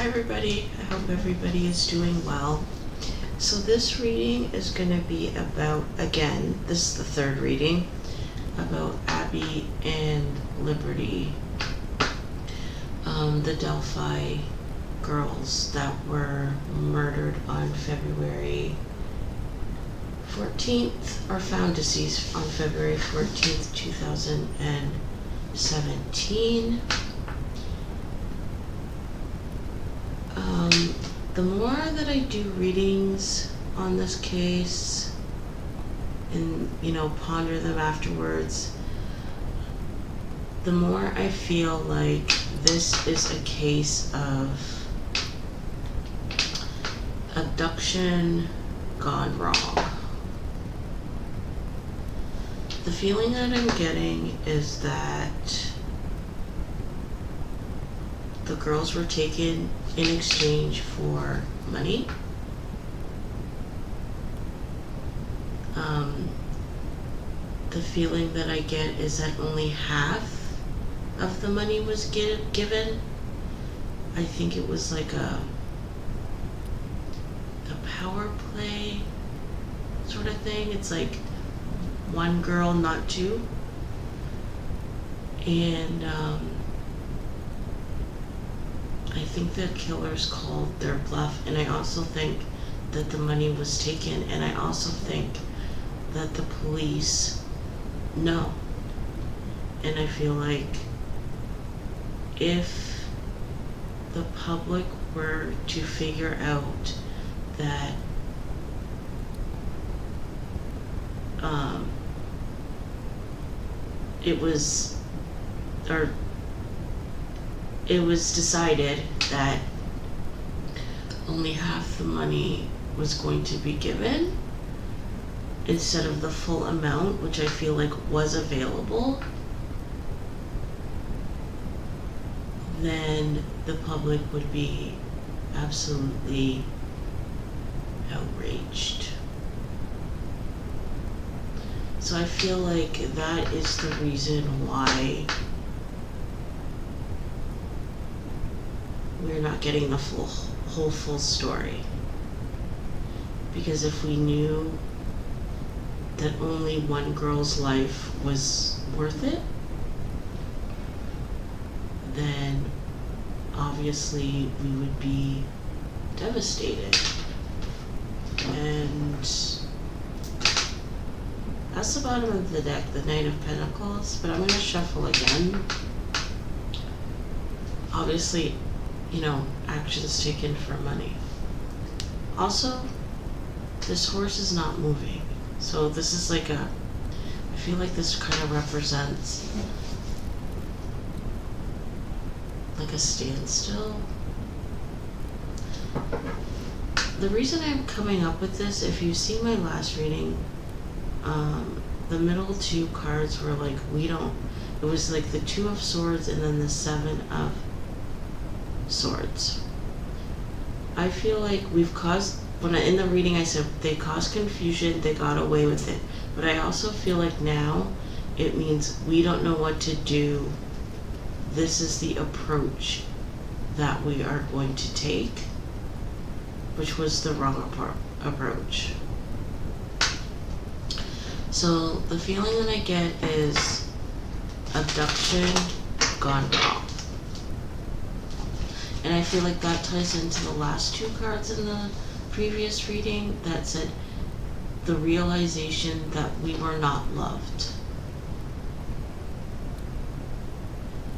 Hi everybody, I hope everybody is doing well. So this reading is going to be about, again, this is the third reading, about Abby and Liberty, the Delphi girls that were murdered on February 14th, or found deceased on February 14th, 2017. The more that I do readings on this case and, ponder them afterwards, the more I feel like this is a case of abduction gone wrong. The feeling that I'm getting is that the girls were taken in exchange for money. The feeling that I get is that only half of the money was given. I think it was like a power play sort of thing. It's like one girl, not two. And I think the killers called their bluff, and I also think that the money was taken, and I also think that the police know. And I feel like if the public were to figure out that it was decided that only half the money was going to be given instead of the full amount, which I feel like was available, then the public would be absolutely outraged. So I feel like that is the reason why we're not getting the full story. Because if we knew that only one girl's life was worth it, then obviously we would be devastated. And that's the bottom of the deck, the Knight of Pentacles, but I'm going to shuffle again. Obviously, actions taken for money. Also, this horse is not moving. So this is like I feel like this kind of represents like a standstill. The reason I'm coming up with this, if you see my last reading, the middle two cards were like, it was like the Two of Swords and then the Seven of Swords. I feel like in the reading I said they caused confusion, they got away with it. But I also feel like now it means we don't know what to do. This is the approach that we are going to take, which was the wrong approach. So the feeling that I get is abduction gone wrong. And I feel like that ties into the last two cards in the previous reading that said the realization that we were not loved.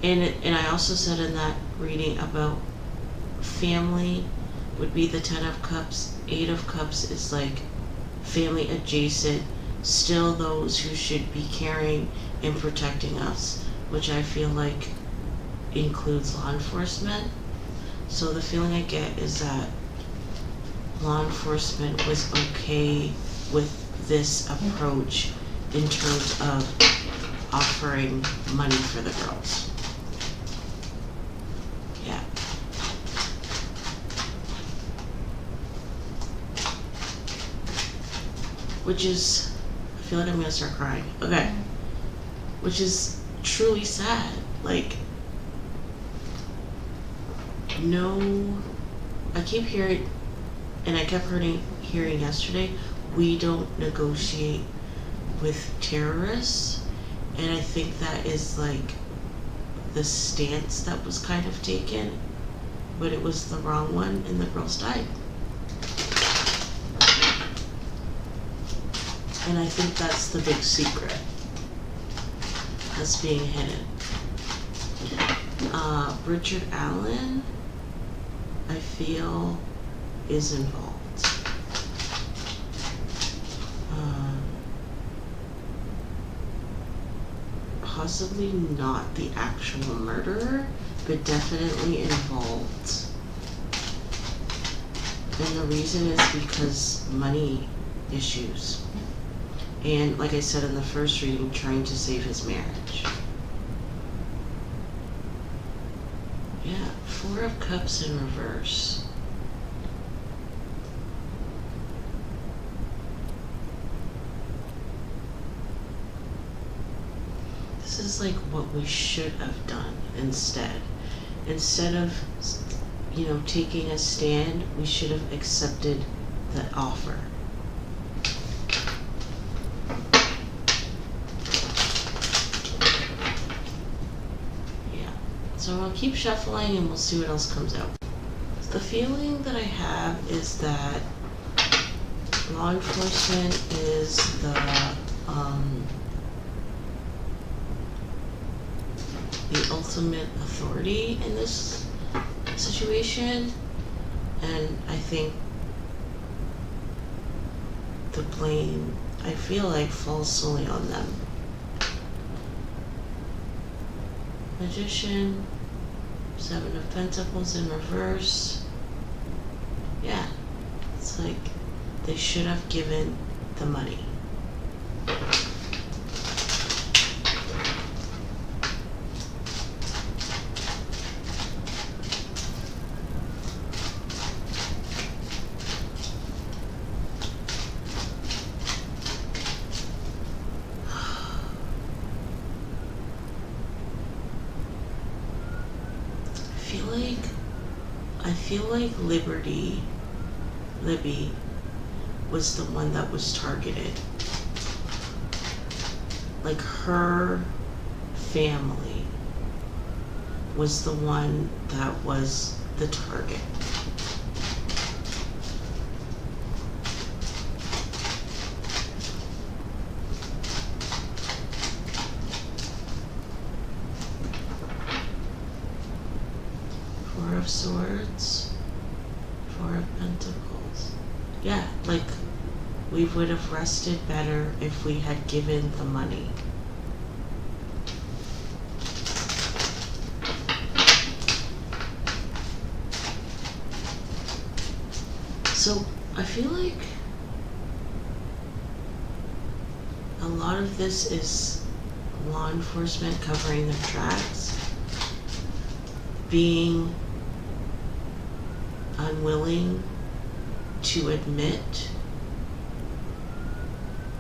And I also said in that reading about family would be the Ten of Cups. Eight of Cups is like family adjacent, still those who should be caring and protecting us, which I feel like includes law enforcement. So the feeling I get is that law enforcement was okay with this approach in terms of offering money for the girls. Yeah. Which is, I feel like I'm gonna start crying. Okay. Which is truly sad. Like, no, I keep hearing, and I kept hearing yesterday, we don't negotiate with terrorists, and I think that is like the stance that was kind of taken, but it was the wrong one, and the girls died. And I think that's the big secret that's being hidden. Richard Allen, I feel, is involved. Possibly not the actual murderer, but definitely involved. And the reason is because money issues. And like I said in the first reading, trying to save his marriage. Yeah, 4 of Cups in reverse. This is like what we should have done instead. Instead of, taking a stand, we should have accepted the offer. So I'll keep shuffling and we'll see what else comes out. The feeling that I have is that law enforcement is the ultimate authority in this situation, and I think the blame, I feel like, falls solely on them. Magician, 7 of Pentacles in reverse. Yeah, it's like they should have given the money. I feel like Libby was the one that was targeted. Like her family was the one that was the target. Of Swords, 4 of Pentacles. Yeah, like we would have rested better if we had given the money. So I feel like a lot of this is law enforcement covering their tracks, being unwilling to admit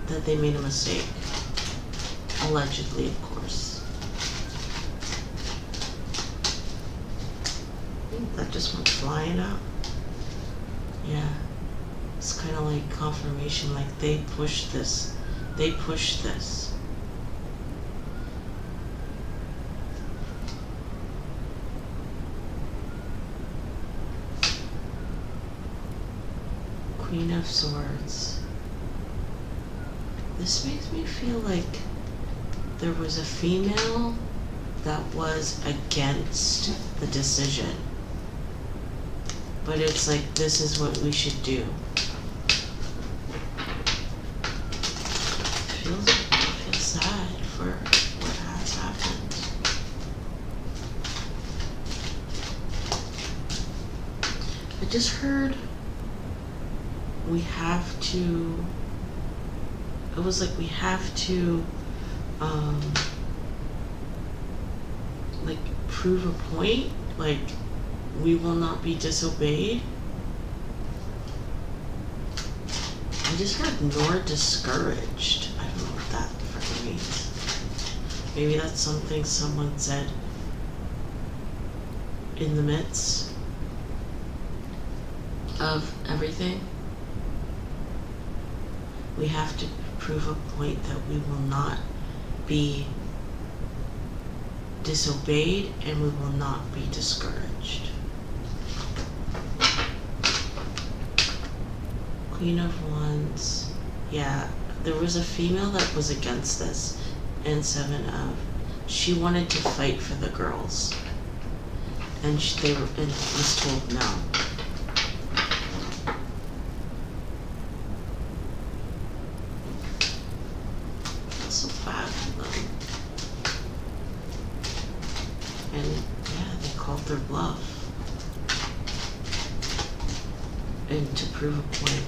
that they made a mistake. Allegedly, of course. That just went flying up. Yeah. It's kind of like confirmation, like they pushed this. They pushed this. Queen of Swords. This makes me feel like there was a female that was against the decision. But it's like, this is what we should do. Feels sad for what has happened. I just heard we have to, it was like we have to like prove a point, like we will not be disobeyed. I just heard nor discouraged. I don't know what that fucking means. Maybe that's something someone said in the midst of everything. We have to prove a point that we will not be disobeyed and we will not be discouraged. Queen of Wands. Yeah, there was a female that was against this. And Seven of. She wanted to fight for the girls. And they was told no. That's so bad for them. And yeah, they called their bluff. And to prove a point.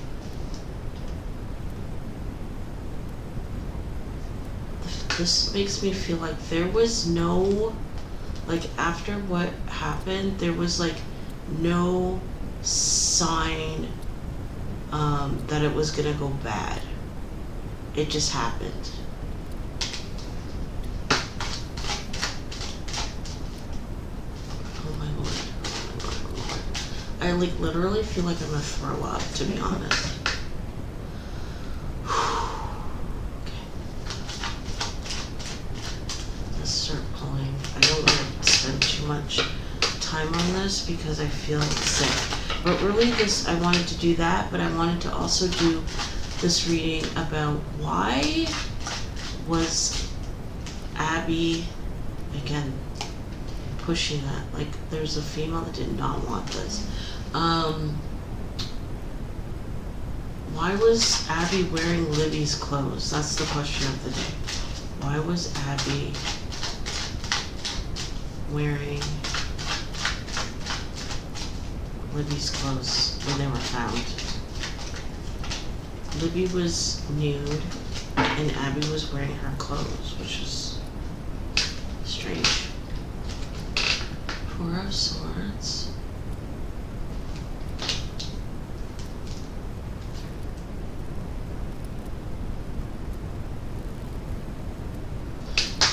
This makes me feel like there was no, like after what happened, there was like no sign that it was gonna go bad. It just happened. Oh my lord, oh my lord, oh my lord. I like literally feel like I'm gonna throw up, to be honest. Much time on this because I feel sick. But really I wanted to do that, but I wanted to also do this reading about why was Abby, again, pushing that. Like there's a female that did not want this. Why was Abby wearing Libby's clothes? That's the question of the day. Why was Abby wearing Libby's clothes when they were found? Libby was nude and Abby was wearing her clothes, which is strange. Four of Swords.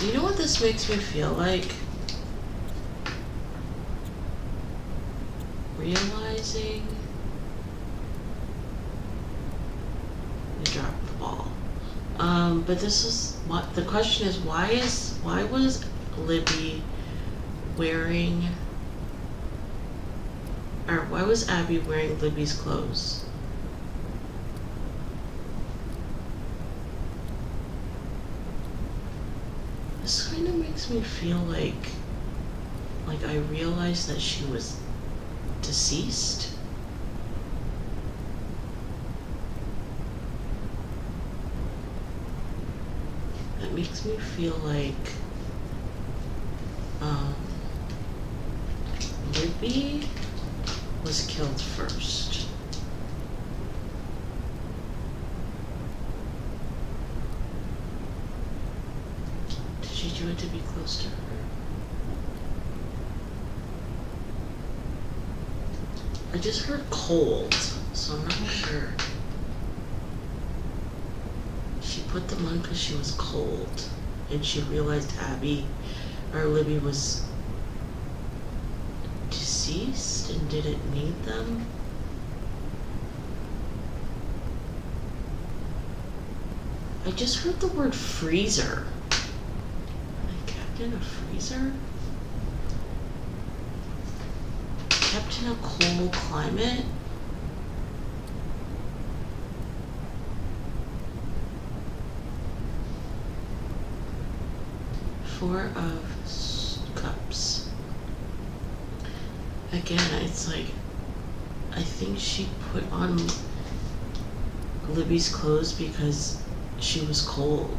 You know what this makes me feel like? Realizing we dropped the ball. But this is what the question is, why was Libby wearing, or why was Abby wearing Libby's clothes? This kind of makes me feel like I realized that she was deceased. That makes me feel like Libby was killed first. Did she do it to be close to her? I just heard cold, so I'm not sure. She put them on because she was cold, and she realized Abby, or Libby, was deceased and didn't need them. I just heard the word freezer. I kept in a freezer? Kept in a cold climate. Four of Cups. Again, it's like, I think she put on Libby's clothes because she was cold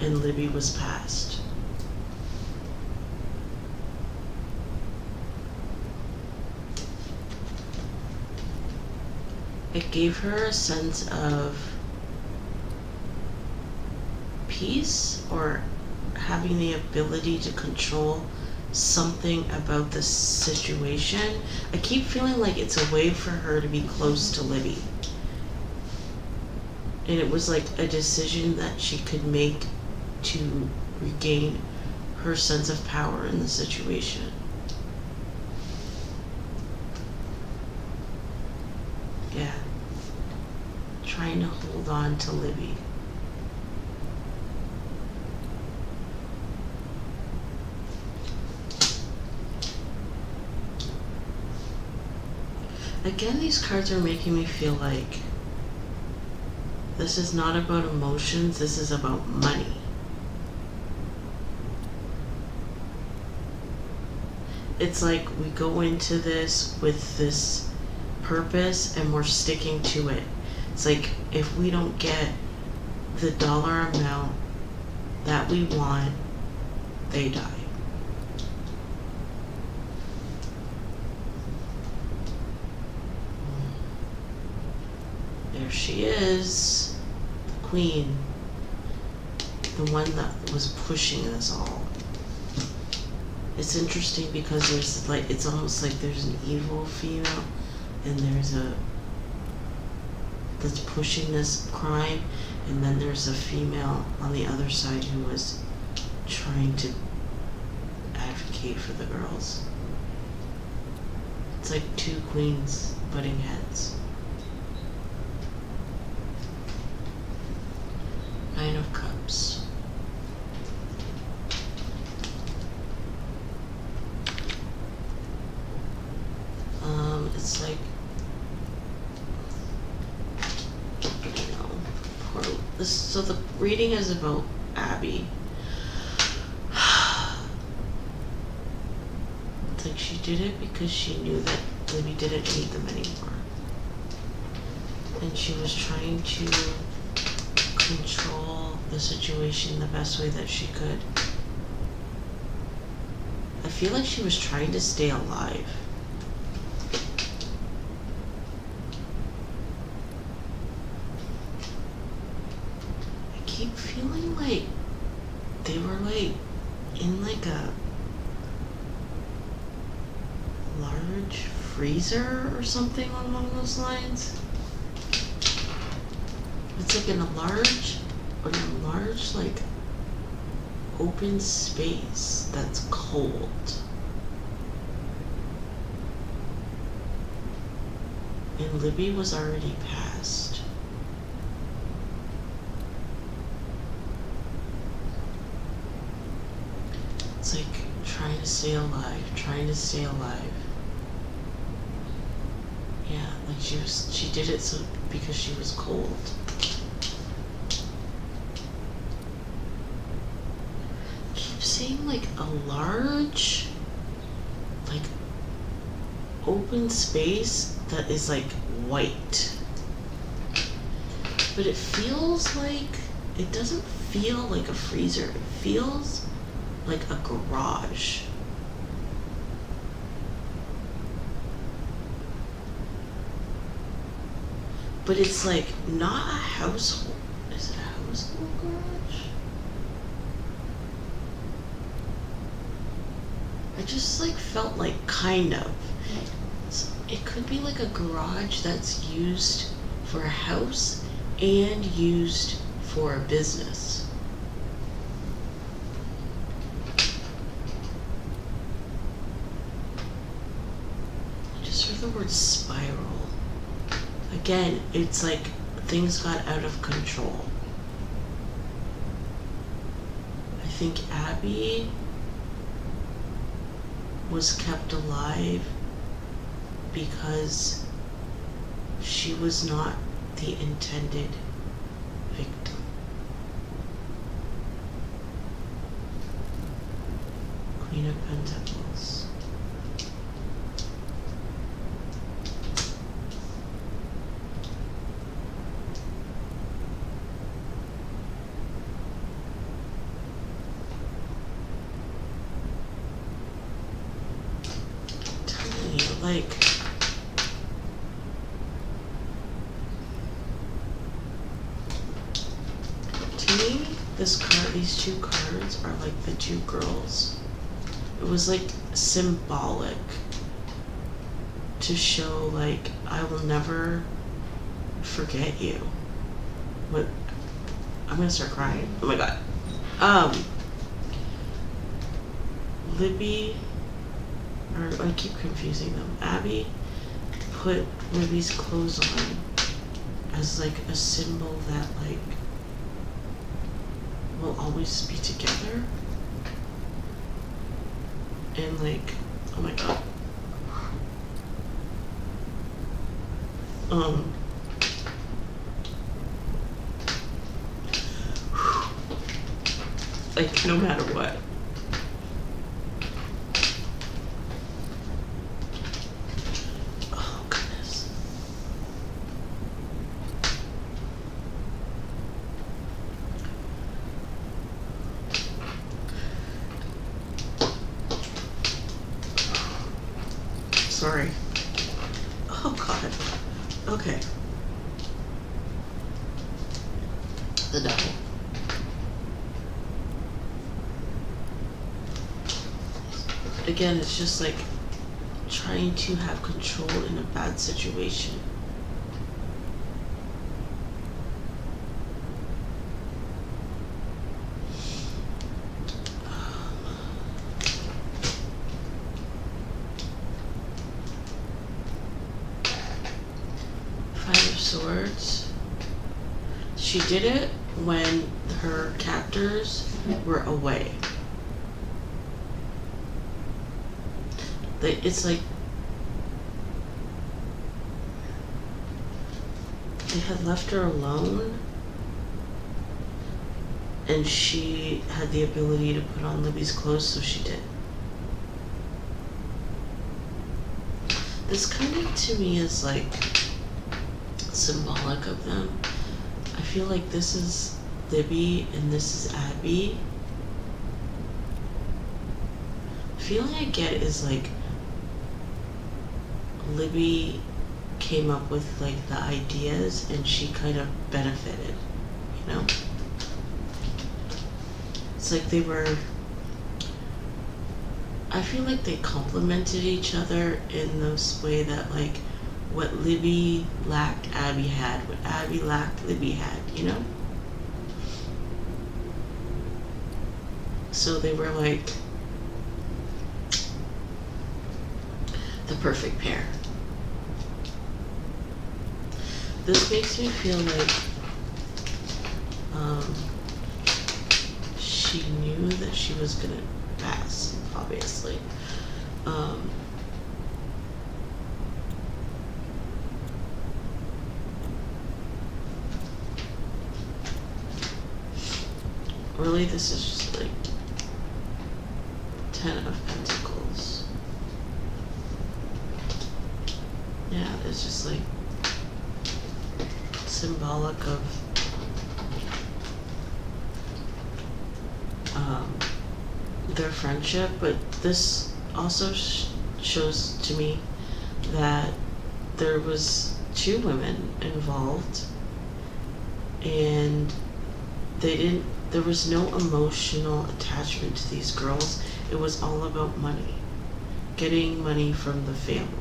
and Libby was passed. It gave her a sense of peace or having the ability to control something about the situation. I keep feeling like it's a way for her to be close to Libby. And it was like a decision that she could make to regain her sense of power in the situation. trying to hold on to Libby. Again, these cards are making me feel like this is not about emotions, this is about money. It's like we go into this with this purpose and we're sticking to it. It's like if we don't get the dollar amount that we want, they die. There she is, the queen, the one that was pushing us all. It's interesting because there's like, it's almost like there's an evil female and there's a that's pushing this crime, and then there's a female on the other side who was trying to advocate for the girls. It's like two queens butting heads. Nine of Cups. It's like, so the reading is about Abby. It's like she did it because she knew that Libby didn't need them anymore. And she was trying to control the situation the best way that she could. I feel like she was trying to stay alive. I keep feeling like they were like in like a large freezer or something along those lines. It's like in a large like open space that's cold. And Libby was already passed. It's like trying to stay alive, trying to stay alive. Yeah, like she did it so because she was cold. Seeing like a large like open space that is like white, but it feels like, it doesn't feel like a freezer, it feels like a garage. But it's like not a household. Is it a household garage? I just like felt like kind of. It could be like a garage that's used for a house and used for a business. I just heard the word spiral. Again, it's like things got out of control. I think Abby was kept alive because she was not the intended victim. Queen of Pentacles. Like, to me, these two cards are like the two girls. It was like symbolic to show like, I will never forget you. What? I'm gonna start crying. Oh my god. Libby, or I keep confusing them. Abby put Libby's clothes on as like a symbol that like we'll always be together. And like, oh my god. Like, no matter what. Oh, goodness. Sorry. Oh, God. Okay. The devil. Again, it's just like trying to have control in a bad situation. Five of Swords. She did it when her captors were away. It's like they had left her alone, and she had the ability to put on Libby's clothes, so she did. This kind of to me is like symbolic of them. I feel like this is Libby and this is Abby. The feeling I get is like Libby came up with like the ideas and she kind of benefited, you know? It's like they were, I feel like they complemented each other in this way that like what Libby lacked, Abby had. What Abby lacked, Libby had, you know? So they were like the perfect pair. This makes me feel like she knew that she was gonna pass, obviously. Really, this is just like 10 of Pentacles. Yeah, it's just like symbolic of their friendship, but this also shows to me that there was two women involved and there was no emotional attachment to these girls. It was all about money, getting money from the family.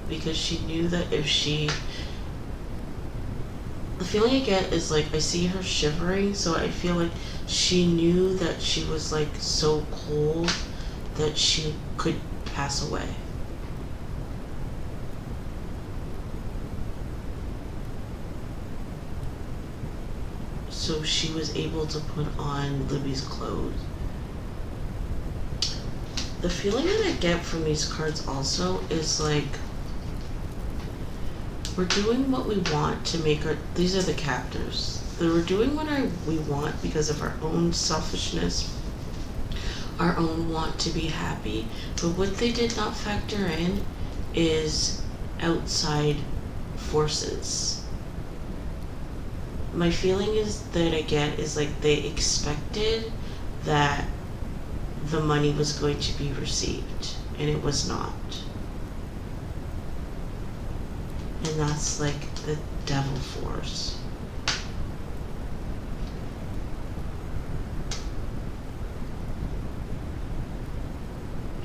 Because she knew that if she, the feeling I get is like I see her shivering, so I feel like she knew that she was like so cold that she could pass away. So she was able to put on Libby's clothes. The feeling that I get from these cards also is like we're doing what we want to make our, these are the captors. We're doing what we want because of our own selfishness, our own want to be happy. But what they did not factor in is outside forces. My feeling is that I get is like they expected that the money was going to be received, and it was not. And that's like the devil force.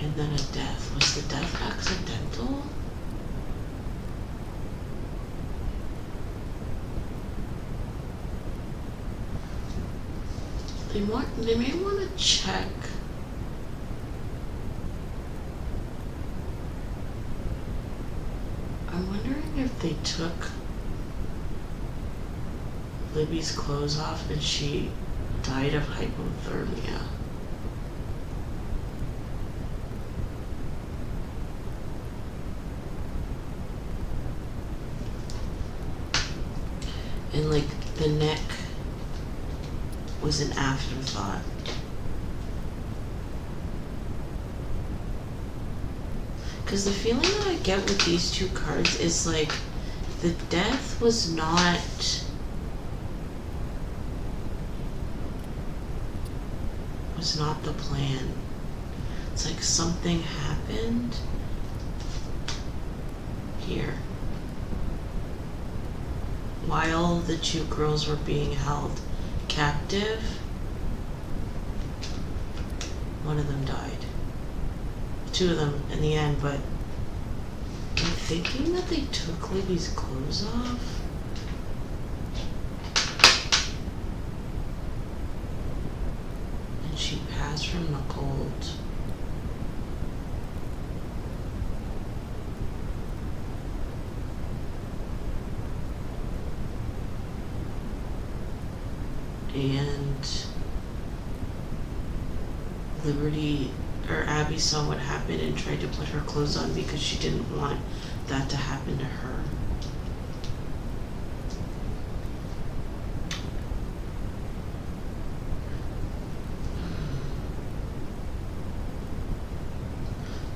And then a death. Was the death accidental? They may want to check. I'm wondering if they took Libby's clothes off and she died of hypothermia. And like the neck was an afterthought. Because the feeling that I get with these two cards is like the death was not the plan. It's like something happened here while the two girls were being held captive. One of them died. Two of them in the end, but I'm thinking that they took Libby's clothes off. And she passed from the cold. And Abby saw what happened and tried to put her clothes on because she didn't want that to happen to her.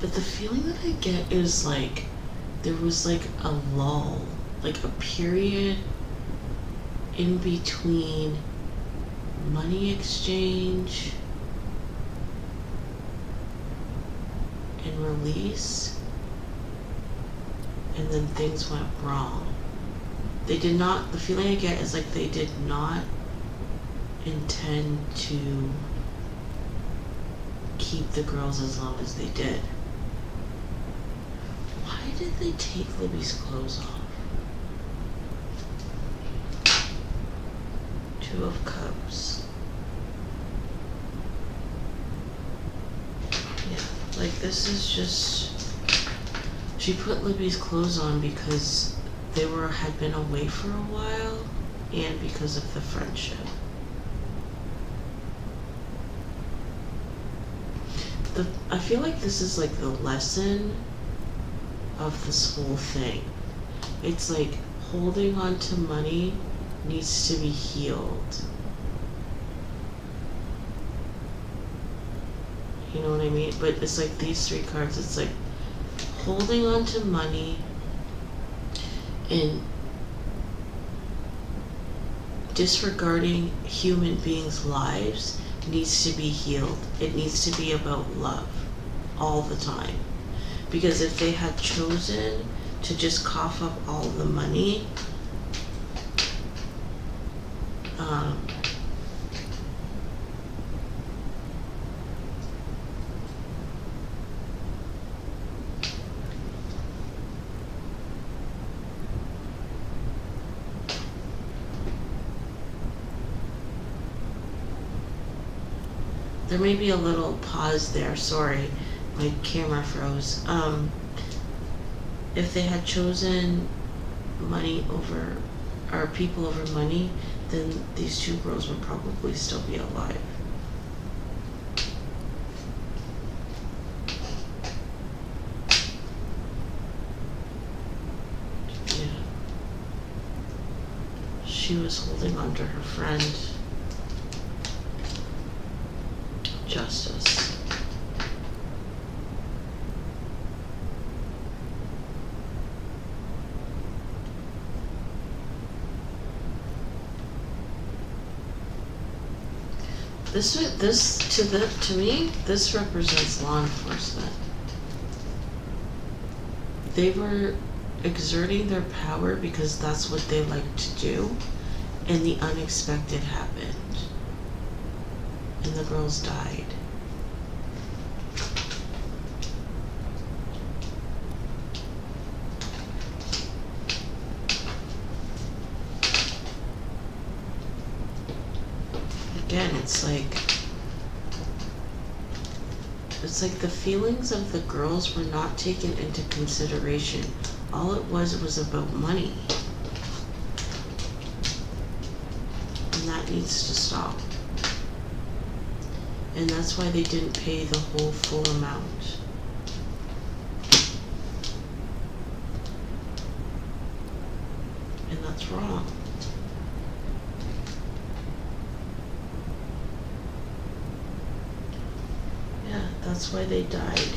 But the feeling that I get is like there was like a lull, like a period in between money exchange and release, and then things went wrong. They did not, the feeling I get is like they did not intend to keep the girls as long as they did. Why did they take Libby's clothes off? Two of Cups. Yeah, like this is just, she put Libby's clothes on because they had been away for a while and because of the friendship. I feel like this is like the lesson of this whole thing. It's like holding on to money needs to be healed. You know what I mean? But it's like these three cards, it's like holding on to money and disregarding human beings' lives needs to be healed. It needs to be about love all the time. Because if they had chosen to just cough up all the money, there may be a little pause there, sorry, my camera froze. If they had chosen money over, or people over money, then these two girls would probably still be alive. Yeah. She was holding on to her friend. Justice. To me, this represents law enforcement. They were exerting their power because that's what they like to do, and the unexpected happened. And the girls died. again, it's like the feelings of the girls were not taken into consideration. All it was about money. And that needs to stop. And that's why they didn't pay the whole full amount. And that's wrong. Yeah, that's why they died.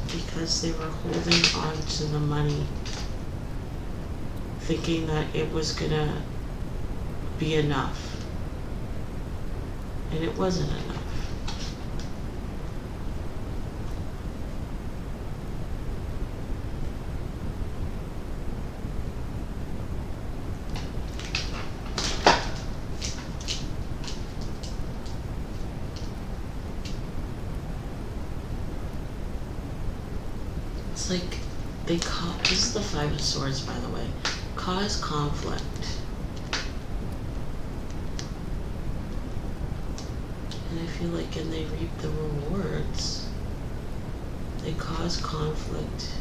Because they were holding on to the money, thinking that it was gonna be enough. And it wasn't enough. It's like this is the Five of Swords, by the way, cause conflict. And I feel like, and they reap the rewards. They cause conflict.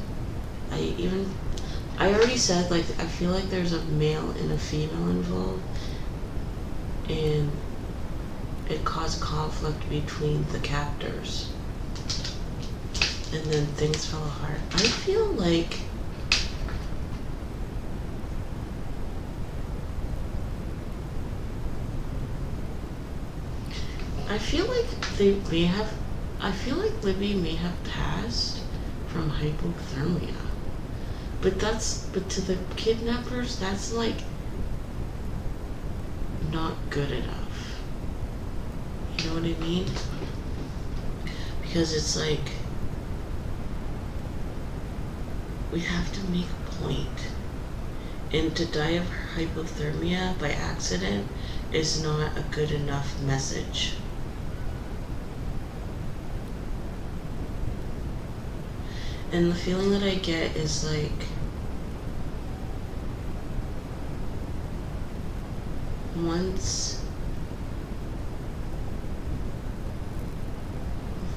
I already said, like, I feel like there's a male and a female involved, and it caused conflict between the captors. And then things fell apart. I feel like I feel like Libby may have passed from hypothermia. But to the kidnappers, that's like not good enough. You know what I mean? Because it's like, we have to make a point. And to die of hypothermia by accident is not a good enough message. And the feeling that I get is like, once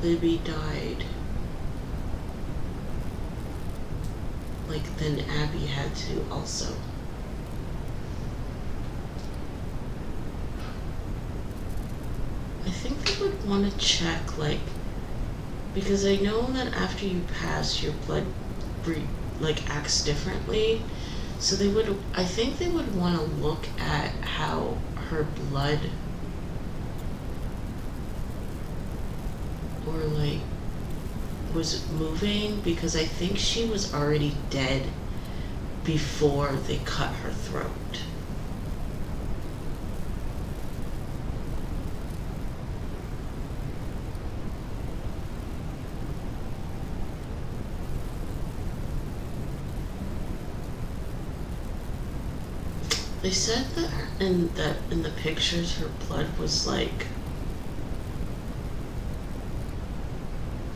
Libby died, like, then Abby had to also. I think they would want to check, like, because I know that after you pass, your blood acts differently. So I think they would want to look at how her blood, or like, was moving, because I think she was already dead before they cut her throat. They said that in the pictures her blood was like,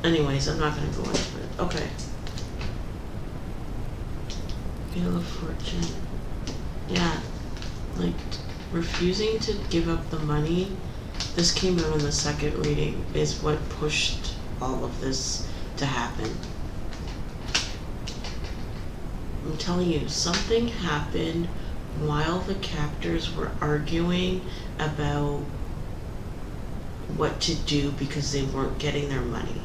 anyways, I'm not gonna go into it. Okay. Wheel of Fortune. Yeah. Like, refusing to give up the money, this came out in the second reading, is what pushed all of this to happen. I'm telling you, something happened while the captors were arguing about what to do because they weren't getting their money.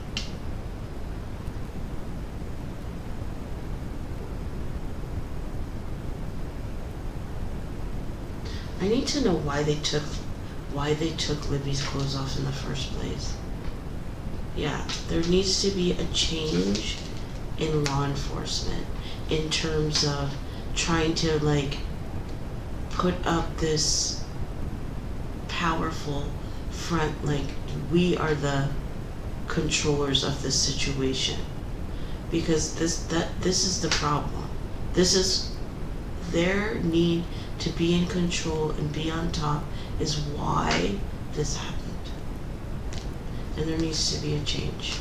I need to know why they took Libby's clothes off in the first place. Yeah, there needs to be a change in law enforcement in terms of trying to, like, put up this powerful front, like, we are the controllers of this situation, because this is the problem. This is their need to be in control and be on top is why this happened, and there needs to be a change.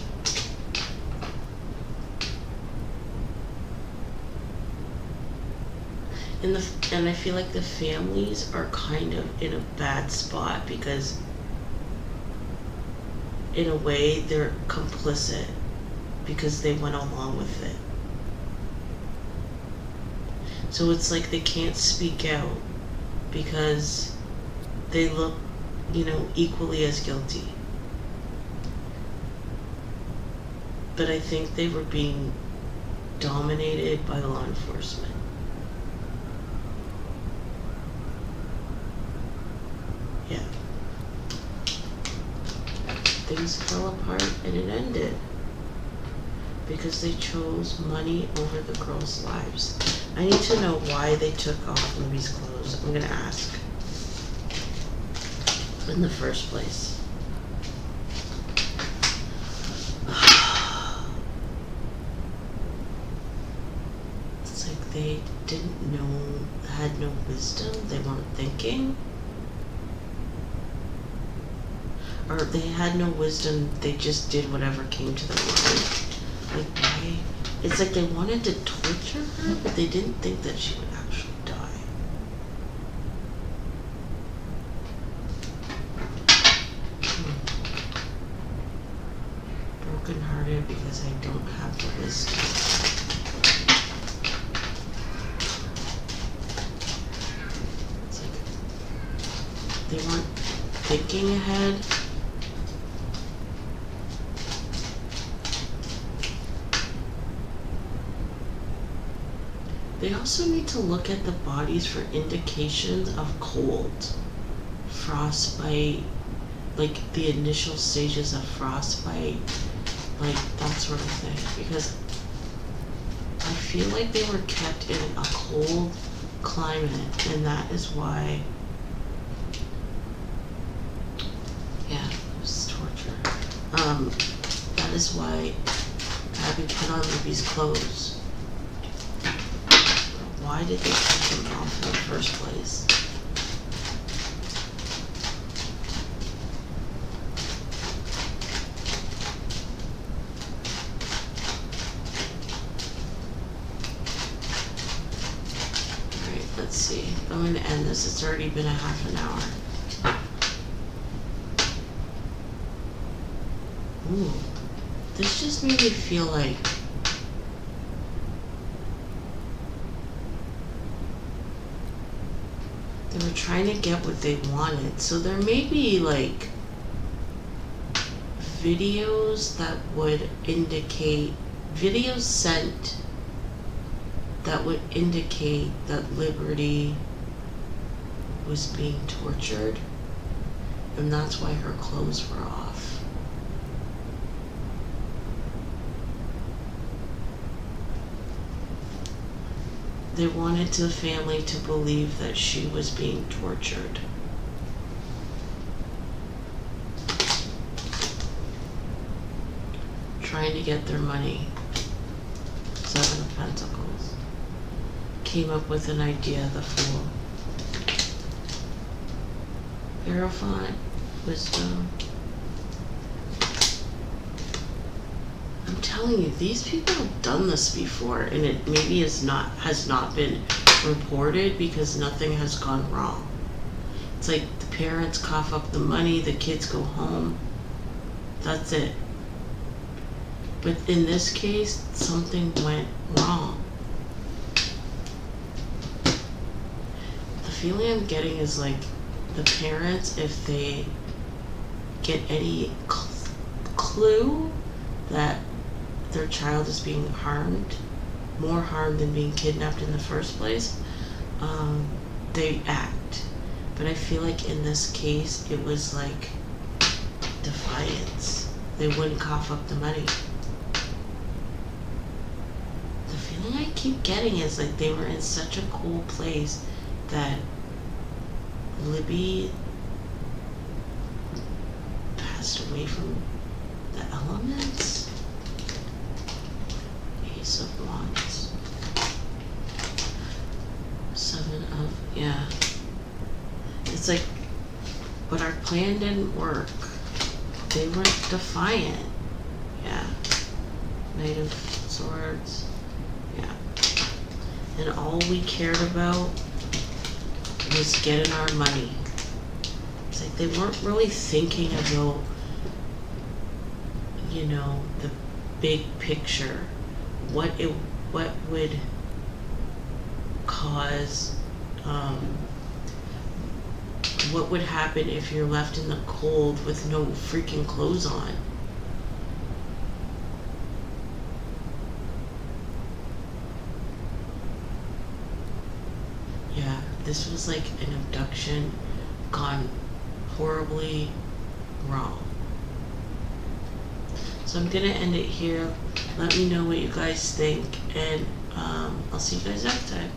And I feel like the families are kind of in a bad spot because in a way they're complicit because they went along with it. So it's like they can't speak out because they look, equally as guilty. But I think they were being dominated by law enforcement. Yeah. Things fell apart and it ended because they chose money over the girls' lives. I need to know why they took off Libby's clothes. I'm gonna ask. In the first place. It's like they didn't know, had no wisdom, they weren't thinking. Or they had no wisdom, they just did whatever came to their mind. Like, why? It's like they wanted to torture her, but they didn't think that she would actually die. Broken hearted because I don't have the wisdom. It's like they weren't thinking ahead. They also need to look at the bodies for indications of cold, frostbite, like the initial stages of frostbite, like that sort of thing. Because I feel like they were kept in a cold climate, and that is why, yeah, it was torture. That is why Abby put on Libby's clothes. Why did they take them off in the first place? Alright, let's see. I'm going to end this. It's already been a half an hour. Ooh. This just made me feel like they were trying to get what they wanted. So there may be like videos that would indicate, videos sent that would indicate that Liberty was being tortured, and that's why her clothes were off. They wanted the family to believe that she was being tortured. Trying to get their money. Seven of Pentacles. Came up with an idea, the Fool. Hierophant, Wisdom. I'm telling you, these people have done this before, and it maybe has not been reported because nothing has gone wrong. It's like the parents cough up the money, the kids go home. That's it. But in this case, something went wrong. The feeling I'm getting is like the parents, if they get any clue that their child is being harmed, more harmed than being kidnapped in the first place, they act. But I feel like in this case, it was like defiance. They wouldn't cough up the money. The feeling I keep getting is like they were in such a cool place that Libby passed away from the elements. Ace of Wands. Seven of, yeah. It's like, but our plan didn't work. They were defiant. Yeah. Knight of Swords. Yeah. and all we cared about was getting our money. It's like they weren't really thinking about, you know, the big picture. What would cause, what would happen if you're left in the cold with no freaking clothes on? Yeah, this was like an abduction gone horribly wrong. So I'm gonna end it here. Let me know what you guys think, and I'll see you guys next time.